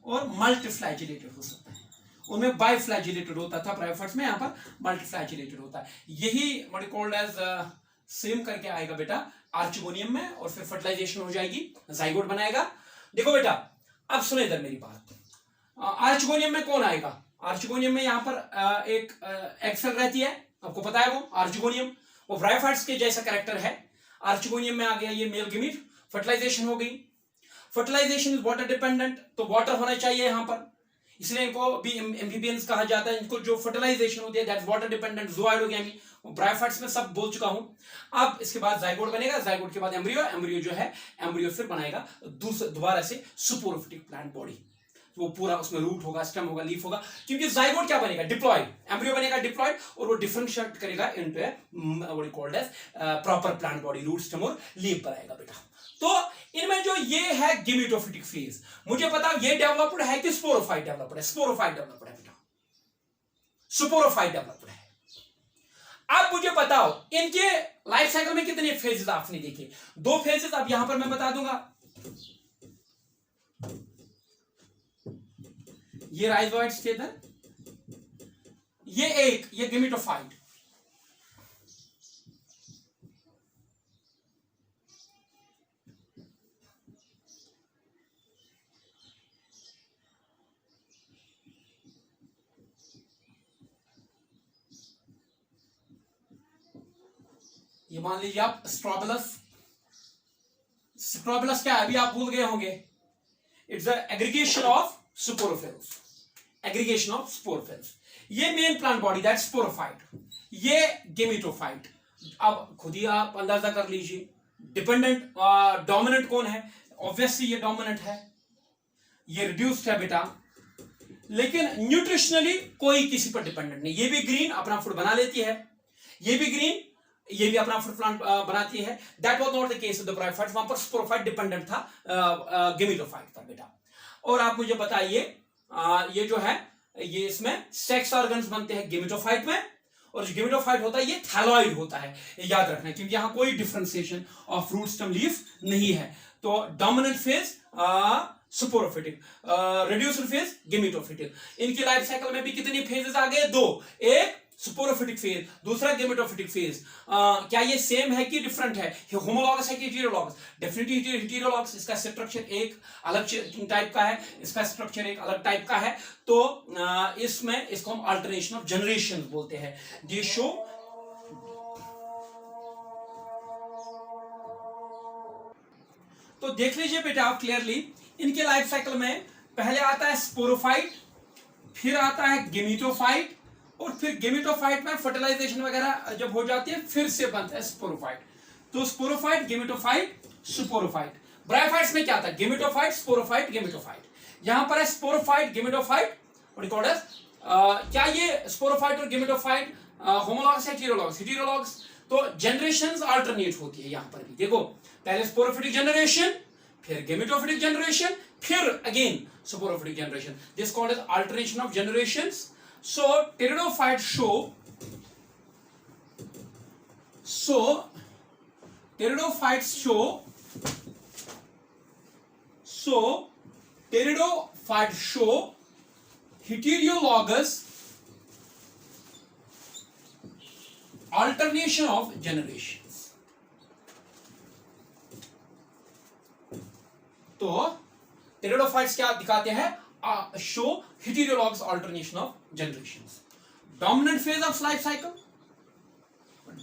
और मल्टीफ्लैजिलेटेड हो सकता है, उनमें बाइफ्लैजिलेटेड होता था प्राइवेट्स में, यहां पर मल्टीफ्लैजिलेटेड होता है। यही व्हाट कॉल्ड एज सेम करके आएगा बेटा आर्चिगोनियम में, और फिर फर्टिलाइजेशन हो जाएगी, जाइगोट बनाएगा। देखो बेटा अब सुनो इधर मेरी बात, आर्चिगोनियम में कौन आएगा, आर्चिगोनियम में यहां पर एक एग सेल रहती है, आपको पता है वो आर्चिगोनियम, वो ब्रायोफाइट्स के जैसा कैरेक्टर है। आर्चिगोनियम में आ गया ये मेल गेमीट, फर्टिलाइजेशन हो गई, फर्टिलाइजेशन इज वाटर डिपेंडेंट, तो वाटर होना चाहिए यहां पर, इसलिए इनको भी एम्फीबियंस कहा जाता है। इनको जो फर्टिलाइजेशन होती है दैट वाटर डिपेंडेंट, ज़ूआइड हो गया, मैं ब्रायोफाइट्स में सब बोल चुका हूं। अब इसके बाद जाइगोट बनेगा, जाइगोट के बाद एम्ब्रियो, एम्ब्रियो जो है एम्ब्रियो फिर बनाएगा दोबारा से सुपोरोफिटिक प्लांट बॉडी, वो पूरा उसमें रूट होगा, स्टेम होगा, लीफ होगा, क्योंकि जाइगोट क्या बनेगा, डिप्लॉयड, एम्ब्रियो बनेगा डिप्लॉयड, और वो डिफरेंशिएट करेगा into what called as proper plant body, root, stem और लीफ बनाएगा बेटा। तो इनमें जो ये है गेमिटोफिटिक फेज, मुझे पता ये डेवलप्ड है कि स्पोरोफाइट डेवलप्ड है, स्पोरोफाइट डेवलप्ड है बेटा, स्पोरोफाइट डेवलप्ड है। अब मुझे बताओ इनके लाइफ साइकिल में कितने फेजेस आपने देखे, 2 फेजेस, अब यहां पर मैं बता दूंगा, ये राइजोइड्स थे इधर, ये गेमिटोफाइट, ये मान लीजिए आप स्ट्रोबिलस, स्ट्रोबिलस क्या है अभी आप भूल गए होंगे, it's a aggregation of sporophylls, aggregation of sporophylls. ये main plant body that sporophyte, ये गेमिटोफाइट। अब खुद ही आप अंदाजा कर लीजिए डिपेंडेंट डोमिनेंट कौन है, ऑब्वियसली ये डोमिनेंट है, ये रिड्यूस्ड है बेटा, लेकिन न्यूट्रिशनली कोई किसी पर डिपेंडेंट नहीं। ये भी ग्रीन अपना फूड बना लेती है, ये भी ग्रीन, ये भी अपना फूड प्लांट बनाती है। That was not the case of the bryophytes, वहां पर स्पोरोफाइट डिपेंडेंट था गेमिटोफाइट पर बेटा। और आप मुझे बताइए ये जो है ये इसमें सेक्स ऑर्गन्स बनते हैं गेमिटोफाइट में, और जो गेमिटोफाइट होता है ये थैलॉइड होता है, याद रखना, क्योंकि यहां कोई differentiation of root stem leaf नहीं है। तो dominant phase sporophytic, reduced phase gametophytic. इनकी लाइफ साइकिल में भी कितनी फेजेस आ गए, 2, एक सुपोरोफिटिक फेज, दूसरा गेमेटोफिटिक फेज। क्या ये सेम है कि डिफरेंट है, होमोलॉगस है कि हेटेरोलॉगस, डेफिनेटली हेटेरोलॉगस। इसका स्ट्रक्चर एक अलग टाइप का है, इसका स्ट्रक्चर एक अलग टाइप का है। तो इसमें इसको हम अल्टरनेशन ऑफ जनरेशन बोलते हैं। दे शो तो देख लीजिए बेटा आप क्लियरली, इनके लाइफ साइकिल में पहले आता है स्पोरोफाइट, फिर आता है गेमिटोफाइट, और फिर गेमिटोफाइट में फर्टिलाइजेशन वगैरह जब हो जाती है फिर से बनता है स्पोरोफाइट। तो स्पोरोफाइट, गेमिटोफाइट, स्पोरोफाइट। ब्रायोफाइट्स में क्या था? Gametophyte, sporophyte, gametophyte. यहां पर है स्पोरोफाइट, गेमिटोफाइट, क्या ये स्पोरोफाइट और गेमिटोफाइट होमोलॉगस या हेटेरोलॉगस? हेटेरोलॉगस। तो जनरेशंस अल्टरनेट होती है यहां पर भी। देखो पहले स्पोरोफिटिक जनरेशन, फिर गेमिटोफिटिक जनरेशन, फिर again sporophytic generation. This called as alternation of generations. So pteridophyte show heterologous alternation of generations। तो टेरिडोफाइट्स क्या दिखाते हैं? Show heterologous alternation of generations। dominant phase of life cycle,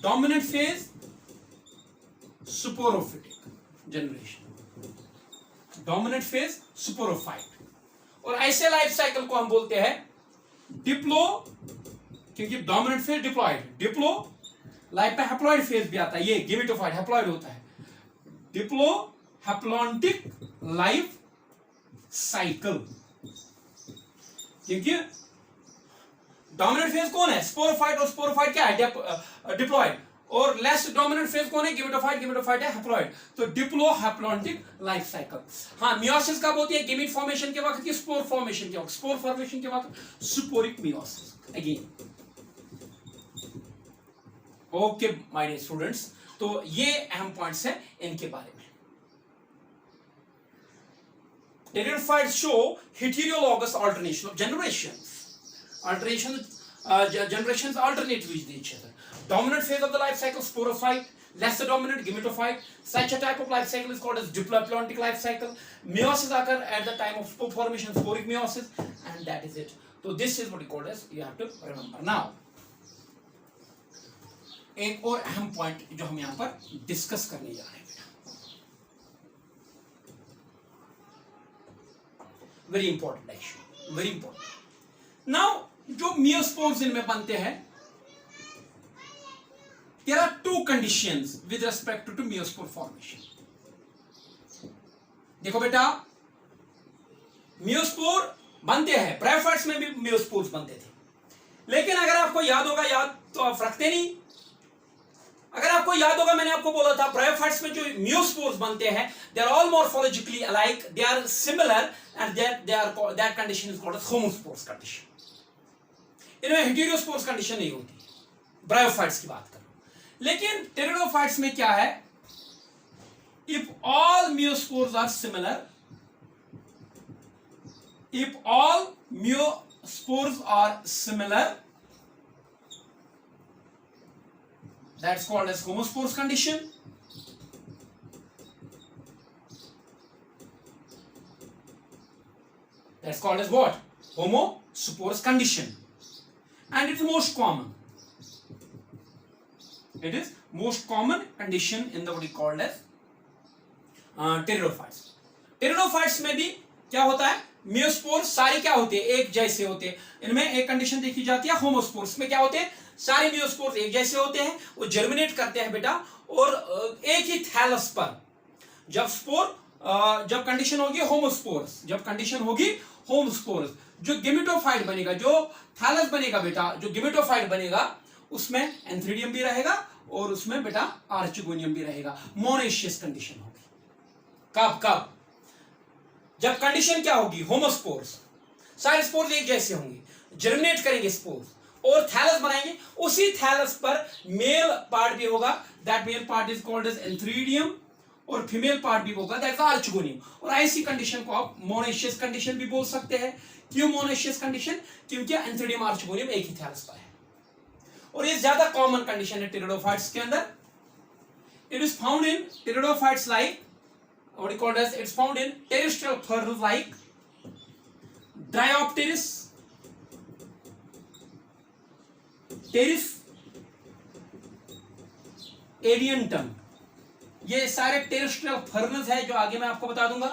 dominant phase sporophytic generation, dominant phase sporophyte। और ऐसे life cycle को हम बोलते हैं डिप्लो, क्योंकि dominant phase diploid, Diplo life में हैप्लॉइड फेज भी आता है, ये गेमिटोफाइट हैप्लॉइड होता है, डिप्लो हैप्लॉन्टिक लाइफ साइकिल। क्योंकि डोमिनेंट फेज कौन है? स्पोरोफाइट, और स्पोरोफाइट क्या है? डिप्लॉइड। और लेस डोमिनेंट फेज कौन है? गेमिटोफाइट, गेमिटोफाइट है हैप्लॉइड। तो डिप्लो हैप्लॉन्टिक लाइफ साइकिल। हाँ, मियोसिस कब होती है? गेमीट फॉर्मेशन के वक्त, स्पोर फॉर्मेशन के वक्त। स्पोर फॉर्मेशन के वक्त sporic meiosis. Again okay my dear students, तो ये अहम पॉइंट्स हैं इनके बारे में। Pteridophytes show heterologous alternation of generations, generations alternate with each other। dominant phase of the life cycle sporophyte, lesser dominant gemitophyte। such a type of life cycle is called as diploplontic life cycle। meiosis occur at the time of spore formation, sporic meiosis, and that is it। so this is what you call as, you have to remember। now एक और अहम point जो हम यहां पर discuss करने जा रहे हैं बेटा, very important issue, very important. Now जो मियोस्पोर्स इनमें बनते हैं, there are two conditions with respect to meiospore formation। देखो बेटा, मियोस्पोर बनते हैं, ब्रायोफाइट्स में भी मियोस्पोर्स बनते थे, लेकिन अगर आपको याद होगा, याद तो आप रखते नहीं, अगर आपको याद होगा मैंने आपको बोला था ब्रायोफाइट्स में जो मियोस्पोर्स बनते हैं, they are all morphologically alike, they are similar, and that condition is called homospores condition. इनमें हेटेरोस्पोर्स कंडीशन नहीं होती, ब्रायोफाइट्स की बात कर। लेकिन टेरिडोफाइट्स में क्या है? If all meiospores are similar, if all meiospores are similar, that's called as homospores condition। that's called as what? Homospores condition, and it's most common, it is most common condition in the what is called as pteridophytes. Pteridophytes में भी क्या होता है? Miospores सारे क्या होते हैं? एक जैसे होते हैं। इनमें एक कंडीशन देखी जाती है होमोस्पोर्स में, क्या होते हैं? सारे मियोस्पोर्स एक जैसे होते हैं, वो जर्मिनेट करते हैं बेटा, और एक ही थैलस पर। जब जब कंडीशन होगी होमोस्पोर्स, जब कंडीशन होगी होमोस्पोर्स, जो गेमिटोफाइट बनेगा, जो थैलस बनेगा बेटा, जो गेमिटोफाइट बनेगा, उसमें एंथ्रीडियम भी रहेगा और उसमें बेटा आर्चिगोनियम भी रहेगा। मोनोइशियस कंडीशन होगी। कब? जब कंडीशन क्या होगी? होमोस्पोर्स, सारे स्पोर्स एक जैसे होंगे, जर्मिनेट करेंगे स्पोर्स और थैलस बनाएंगे, उसी थैलस पर मेल पार्ट भी होगा, that male part is called as antheridium, और फीमेल पार्ट भी होगा, दैट इज आर्चिगोनियम। और ऐसी कंडीशन को आप मोनोइशियस कंडीशन भी बोल सकते हैं। क्यों मोनोइशियस कंडीशन? क्योंकि एंथ्रीडियम आर्चिगोनियम एक ही थैलस पर है, और ये ज्यादा कॉमन कंडीशन है टेरिडोफाइट्स के अंदर। It is found in pteridophytes like what is called as, it's found in terrestrial ferns like Dryopteris, Pteris adiantum, ये सारे टेरेस्ट्रियल फर्नस है जो आगे मैं आपको बता दूंगा।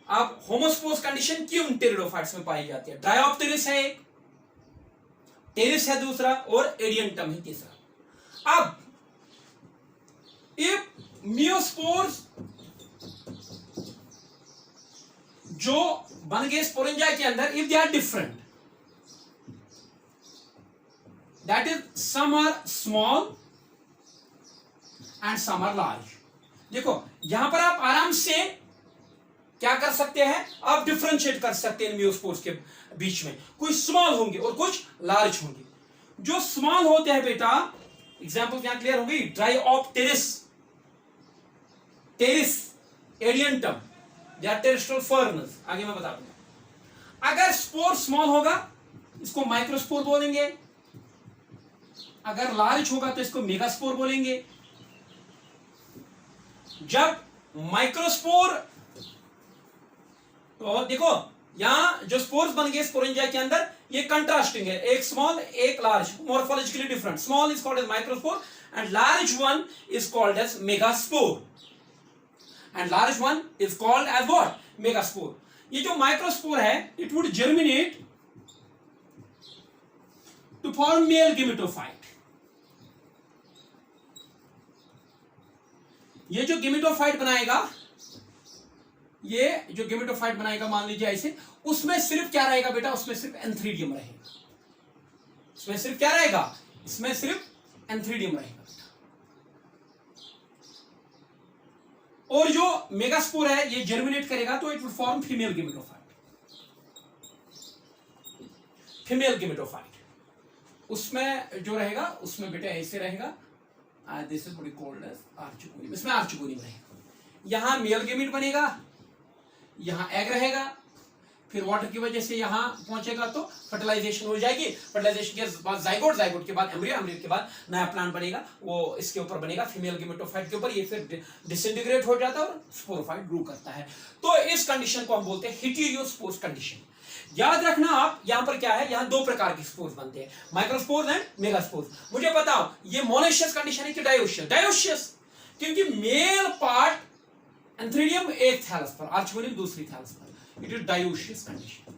अब होमोस्पोर्स कंडीशन क्यों टेरिडोफाइट्स में पाई जाती है? ड्रायोप्टेरिस है एक, टेरिस है दूसरा, और एडियंटम है तीसरा। अब इफ मियोस्पोर्स जो बन गए स्पोरेंजा के अंदर, if they are different, that is some are small and some are large. देखो यहां पर आप आराम से क्या कर सकते हैं, आप डिफरेंशिएट कर सकते हैं मियोस्पोर्स के बीच में, कुछ स्मॉल होंगे और कुछ लार्ज होंगे। जो स्मॉल होते हैं बेटा, एग्जांपल क्या क्लियर होगी, Dryopteris, Pteris, Adiantum, they are terrestrial ferns, आगे मैं बता दूंगा। अगर स्पोर स्मॉल होगा इसको माइक्रोस्पोर बोलेंगे, अगर लार्ज होगा तो इसको मेगास्पोर बोलेंगे। जब माइक्रोस्पोर, तो देखो यहां जो स्पोर्स बन गए स्पोरेंजा के अंदर, ये कंट्रास्टिंग है, एक स्मॉल एक large, morphologically different. Small is called as microspore and large one is called as megaspore, and large one is called as what, megaspore. ये जो माइक्रोस्पोर है, it would germinate to form male gametophyte. ये जो gametophyte बनाएगा, ये जो gametophyte बनाएगा, मान लीजिए ऐसे, उसमें सिर्फ क्या रहेगा बेटा, उसमें सिर्फ एंथ्रीडियम रहेगा। इसमें सिर्फ क्या रहेगा, इसमें सिर्फ एंथ्रीडियम रहेगा। और जो मेगास्पोर है ये जर्मिनेट करेगा तो it will form female gametophyte, female gametophyte. उसमें जो रहेगा उसमें बेटा ऐसे रहेगा, this is what is called as archegonium, इसमें आर्चिगोनियम रहेगा। यहां मेल गेमीट बनेगा, यहां एग रहेगा, फिर वाटर की वजह से यहां पहुंचेगा तो फर्टिलाइजेशन हो जाएगी, फर्टिलाइजेशन के बाद जाइगोट, जाइगोट के बाद एम्ब्रियो, एम्ब्रियो के बाद नया प्लांट बनेगा, वो इसके ऊपर बनेगा फीमेल गेमेटोफाइट के ऊपर, ये फिर डिसइंटीग्रेट हो जाता है और स्पोरोफाइट ग्रो करता है। तो इस कंडीशन को हम बोलते हैं हेटेरोस्पोर्स कंडीशन। याद रखना आप, यहां पर क्या है, यहां दो प्रकार के स्पोर्स बनते हैं, माइक्रोस्पोर्स एंड मेगास्पोर्स। मुझे बताओ ये मोनोशियस कंडीशन है कि डायोशियस? डायोशियस, क्योंकि मेल पार्ट एंथ्रीडियम एक थैलस पर, आर्चिगोनियम दूसरी थैलस पर, it is dioecious condition,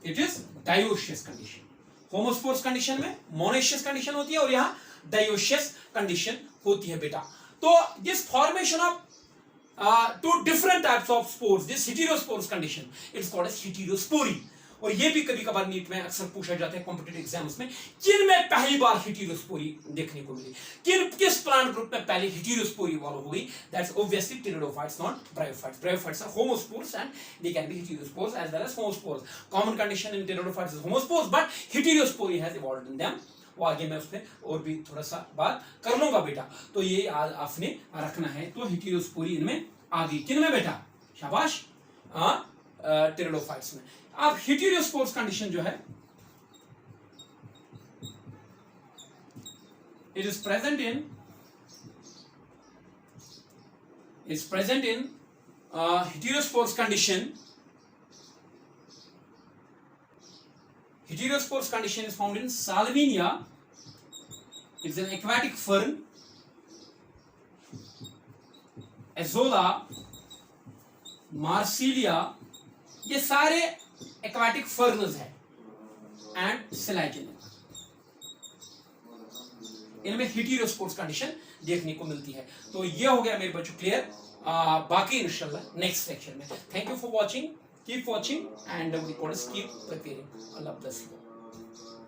it is dioecious condition. Homospores condition में मोनोशियस कंडीशन होती है और यहां डायोशियस कंडीशन होती है बेटा। तो this formation of two different types of spores, this heterospores condition, it's called as heterospory। और ये भी कभी कभार नीट में अक्सर पूछा जाता है कॉम्पिटिटिव एग्जाम्स में, किन में पहली बार हेटेरोस्पोरी देखने को मिली, किस प्लांट ग्रुप में पहले हेटेरोस्पोरी इवॉल्व हो गई? That's obviously pteridophytes, not bryophytes. Bryophytes are homospores and they can be heterospores as well as homospores. Common condition in pteridophytes is homospores, but heterospory has evolved in them. वो आगे मैं उसमें और भी थोड़ा सा बात कर लूंगा बेटा। तो ये आज आपने रखना है, तो हेटेरोस्पोरी इनमें आ गई, किन में बेटा? शाबाश, टेरिडोफाइट्स में। अब हेटेरोस्पोर्स कंडीशन जो है, it is present in heterospores condition. Heterospores condition is found in Salvinia. It's an aquatic fern. Azolla, Marsilia, ये सारे एक्वाटिक फर्नस है एंड सिलाइजिन, इनमें हेटेरोस्पोर्स कंडीशन देखने को मिलती है। तो ये हो गया मेरे बच्चों क्लियर। बाकी इंशाल्लाह नेक्स्ट सेक्शन में। Thank you for watching, keep watching and keep preparing. Allah bless you.